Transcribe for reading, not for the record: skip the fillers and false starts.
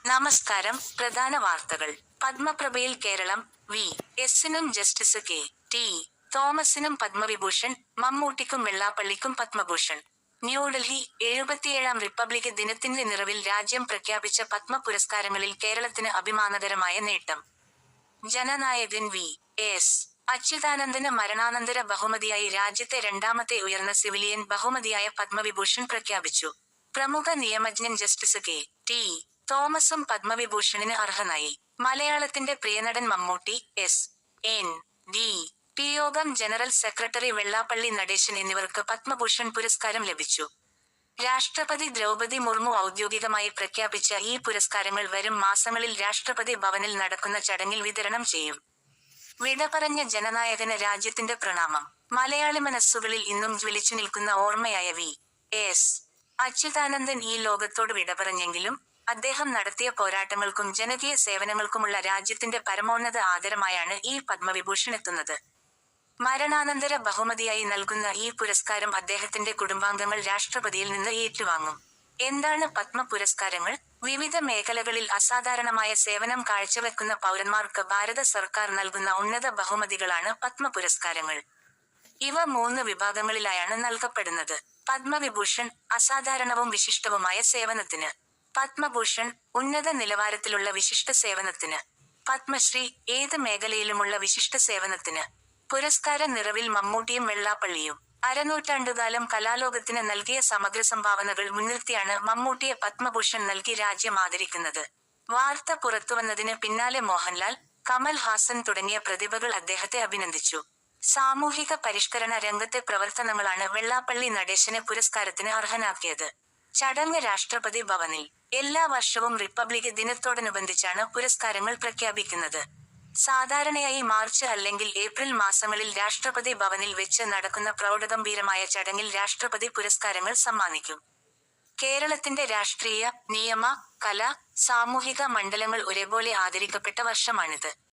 നമസ്കാരം. പ്രധാന വാർത്തകൾ. പത്മപ്രഭയിൽ കേരളം. വി. എസിനും ജസ്റ്റിസ് കെ. ടി. തോമസിനും പത്മവിഭൂഷൺ, മമ്മൂട്ടിക്കും വെള്ളാപ്പള്ളിക്കും പത്മഭൂഷൺ. ന്യൂഡൽഹി. 77ാം റിപ്പബ്ലിക് ദിനത്തിന്റെ നിറവിൽ രാജ്യം പ്രഖ്യാപിച്ച പത്മ പുരസ്കാരങ്ങളിൽ കേരളത്തിന് അഭിമാനകരമായ നേട്ടം. ജനനായകൻ വി. എസ്. അച്യുതാനന്ദന് മരണാനന്തര ബഹുമതിയായി രാജ്യത്തെ രണ്ടാമത്തെ ഉയർന്ന സിവിലിയൻ ബഹുമതിയായ പത്മവിഭൂഷൺ പ്രഖ്യാപിച്ചു. പ്രമുഖ നിയമജ്ഞൻ ജസ്റ്റിസ് കെ. ടി. തോമസും പത്മവിഭൂഷണിന് അർഹനായി. മലയാളത്തിന്റെ പ്രിയനടൻ Mammootty, S. N. D. P Yogam general secretary Vellappally Natesan എന്നിവർക്ക് പത്മഭൂഷൺ പുരസ്കാരം ലഭിച്ചു. രാഷ്ട്രപതി ദ്രൗപദി മുർമു ഔദ്യോഗികമായി പ്രഖ്യാപിച്ച ഈ പുരസ്കാരങ്ങൾ വരും മാസങ്ങളിൽ രാഷ്ട്രപതി ഭവനിൽ നടക്കുന്ന ചടങ്ങിൽ വിതരണം ചെയ്യും. വിട പറഞ്ഞ ജനനായകന് രാജ്യത്തിന്റെ പ്രണാമം. മലയാളി മനസ്സുകളിൽ ഇന്നും ജ്വലിച്ചു നിൽക്കുന്ന ഓർമ്മയായ വി. എസ്. അച്യുതാനന്ദൻ ഈ ലോകത്തോട് വിട പറഞ്ഞെങ്കിലും അദ്ദേഹം നടത്തിയ പോരാട്ടങ്ങൾക്കും ജനകീയ സേവനങ്ങൾക്കുമുള്ള രാജ്യത്തിന്റെ പരമോന്നത ആദരമായാണ് ഈ പത്മവിഭൂഷൺ എത്തുന്നത്. മരണാനന്തര ബഹുമതിയായി നൽകുന്ന ഈ പുരസ്കാരം അദ്ദേഹത്തിന്റെ കുടുംബാംഗങ്ങൾ രാഷ്ട്രപതിയിൽ നിന്ന് ഏറ്റുവാങ്ങും. എന്താണ് പത്മ പുരസ്കാരങ്ങൾ? വിവിധ മേഖലകളിൽ അസാധാരണമായ സേവനം കാഴ്ചവെക്കുന്ന പൗരന്മാർക്ക് ഭാരത സർക്കാർ നൽകുന്ന ഉന്നത ബഹുമതികളാണ് പത്മ പുരസ്കാരങ്ങൾ. ഇവ 3 വിഭാഗങ്ങളിലായാണ് നൽകപ്പെടുന്നത്. പത്മവിഭൂഷൺ, അസാധാരണവും വിശിഷ്ടവുമായ സേവനത്തിന്. പത്മഭൂഷൺ, ഉന്നത നിലവാരത്തിലുള്ള വിശിഷ്ട സേവനത്തിന്. പത്മശ്രീ, ഏത് മേഖലയിലുമുള്ള വിശിഷ്ട സേവനത്തിന്. പുരസ്കാര നിറവിൽ മമ്മൂട്ടിയും വെള്ളാപ്പള്ളിയും. അരനൂറ്റാണ്ടുകാലം കലാലോകത്തിന് നൽകിയ സമഗ്ര സംഭാവനകൾ മുൻനിർത്തിയാണ് മമ്മൂട്ടിയെ പത്മഭൂഷൺ നൽകി രാജ്യം ആദരിക്കുന്നത്. വാർത്ത പുറത്തുവന്നതിന് പിന്നാലെ മോഹൻലാൽ, കമൽ ഹാസൻ തുടങ്ങിയ പ്രതിഭകൾ അദ്ദേഹത്തെ അഭിനന്ദിച്ചു. സാമൂഹിക പരിഷ്കരണ രംഗത്തെ പ്രവർത്തനങ്ങളാണ് വെള്ളാപ്പള്ളി നടേശനെ പുരസ്കാരത്തിന് അർഹനാക്കിയത്. ചടങ്ങ് രാഷ്ട്രപതി ഭവനിൽ. എല്ലാ വർഷവും റിപ്പബ്ലിക് ദിനത്തോടനുബന്ധിച്ചാണ് പുരസ്കാരങ്ങൾ പ്രഖ്യാപിക്കുന്നത്. സാധാരണയായി മാർച്ച് അല്ലെങ്കിൽ ഏപ്രിൽ മാസങ്ങളിൽ രാഷ്ട്രപതി ഭവനിൽ വെച്ച് നടക്കുന്ന പ്രൗഢഗംഭീരമായ ചടങ്ങിൽ രാഷ്ട്രപതി പുരസ്കാരങ്ങൾ സമ്മാനിക്കും. കേരളത്തിന്റെ രാഷ്ട്രീയ, നിയമ, കല, സാമൂഹിക മണ്ഡലങ്ങൾ ഒരേപോലെ ആദരിക്കപ്പെട്ട വർഷമാണിത്.